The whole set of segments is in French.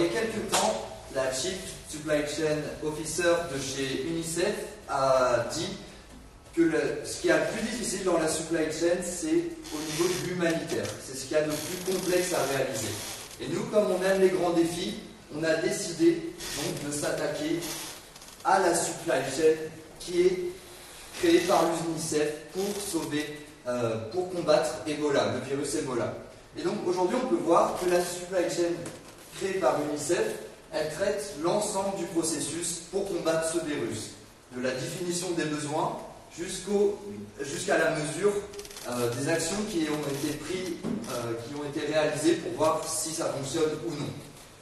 il y a quelques temps, la Chief Supply Chain Officer de chez UNICEF a dit que ce qui est le plus difficile dans la supply chain, c'est au niveau de l'humanitaire. C'est ce qu'il y a de plus complexe à réaliser. Et nous, comme on aime les grands défis, on a décidé donc de s'attaquer à la supply chain qui est créée par l'UNICEF pour combattre Ebola, le virus Ebola. Et donc aujourd'hui, on peut voir que la supply chain créée par l'UNICEF, elle traite l'ensemble du processus pour combattre ce virus, de la définition des besoins jusqu'à la mesure des actions qui ont été réalisées pour voir si ça fonctionne ou non.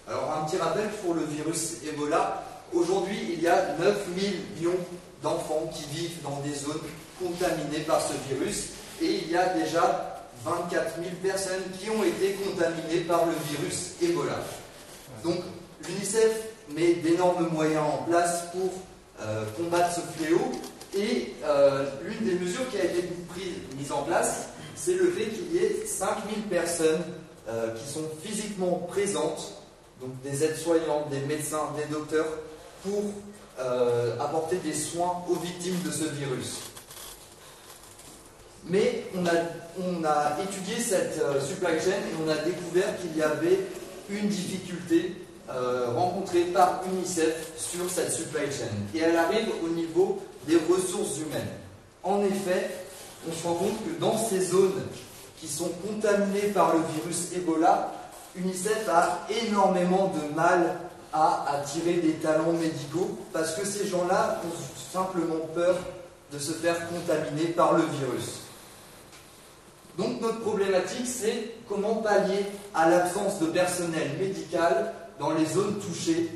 Alors un petit rappel pour le virus Ebola, aujourd'hui il y a 9 millions d'enfants qui vivent dans des zones contaminées par ce virus et il y a déjà 24 000 personnes qui ont été contaminées par le virus Ebola. Donc l'UNICEF met d'énormes moyens en place pour combattre ce fléau et l'une des mesures qui a été mise en place, c'est le fait qu'il y ait 5000 personnes qui sont physiquement présentes, donc des aides-soignantes, des médecins, des docteurs, pour apporter des soins aux victimes de ce virus. Mais on a étudié cette supply chain et on a découvert qu'il y avait une difficulté rencontrée par UNICEF sur cette supply chain. Et elle arrive au niveau des ressources humaines. En effet, on se rend compte que dans ces zones qui sont contaminées par le virus Ebola, UNICEF a énormément de mal à attirer des talents médicaux parce que ces gens-là ont simplement peur de se faire contaminer par le virus. Donc notre problématique, c'est comment pallier à l'absence de personnel médical dans les zones touchées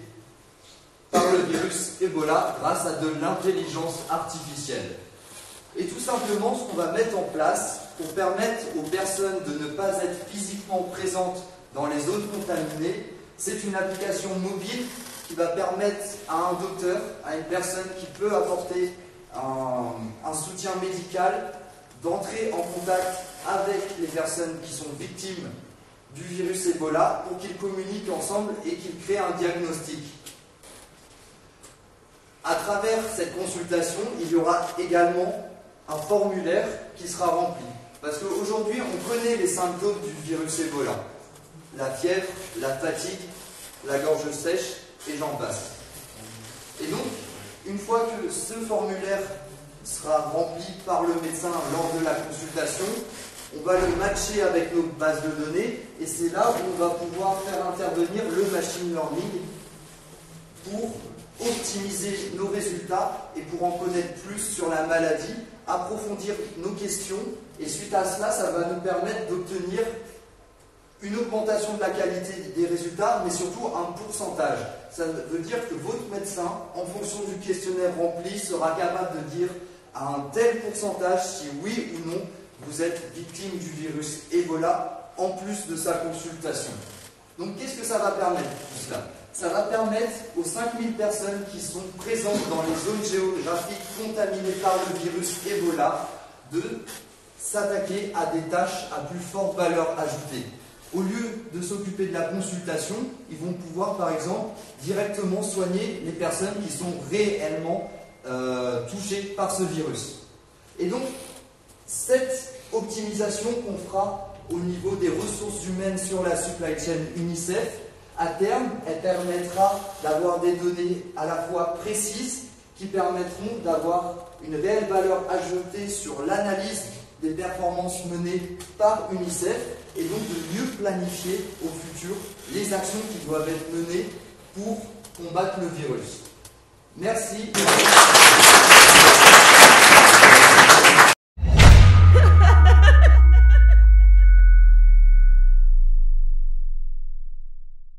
par le virus Ebola grâce à de l'intelligence artificielle. Et tout simplement, ce qu'on va mettre en place pour permettre aux personnes de ne pas être physiquement présentes dans les zones contaminées, c'est une application mobile qui va permettre à un docteur, à une personne qui peut apporter un soutien médical, d'entrer en contact avec les personnes qui sont victimes du virus Ebola pour qu'ils communiquent ensemble et qu'ils créent un diagnostic. À travers cette consultation, il y aura également un formulaire qui sera rempli. Parce qu'aujourd'hui, on connaît les symptômes du virus Ebola. La fièvre, la fatigue, la gorge sèche et j'en passe. Et donc, une fois que ce formulaire sera rempli par le médecin lors de la consultation, on va le matcher avec notre base de données et c'est là où on va pouvoir faire intervenir le machine learning pour optimiser nos résultats et pour en connaître plus sur la maladie, approfondir nos questions et suite à cela, ça va nous permettre d'obtenir une augmentation de la qualité des résultats, mais surtout un pourcentage. Ça veut dire que votre médecin, en fonction du questionnaire rempli, sera capable de dire à un tel pourcentage si oui ou non vous êtes victime du virus Ebola en plus de sa consultation. Donc qu'est-ce que ça va permettre tout cela? Ça va permettre aux 5000 personnes qui sont présentes dans les zones géographiques contaminées par le virus Ebola de s'attaquer à des tâches à plus forte valeur ajoutée. Au lieu de s'occuper de la consultation, ils vont pouvoir par exemple directement soigner les personnes qui sont réellement touchées par ce virus. Et donc, cette optimisation qu'on fera au niveau des ressources humaines sur la supply chain UNICEF, à terme, elle permettra d'avoir des données à la fois précises qui permettront d'avoir une réelle valeur ajoutée sur l'analyse des performances menées par UNICEF et donc de mieux planifier au futur les actions qui doivent être menées pour combattre le virus. Merci.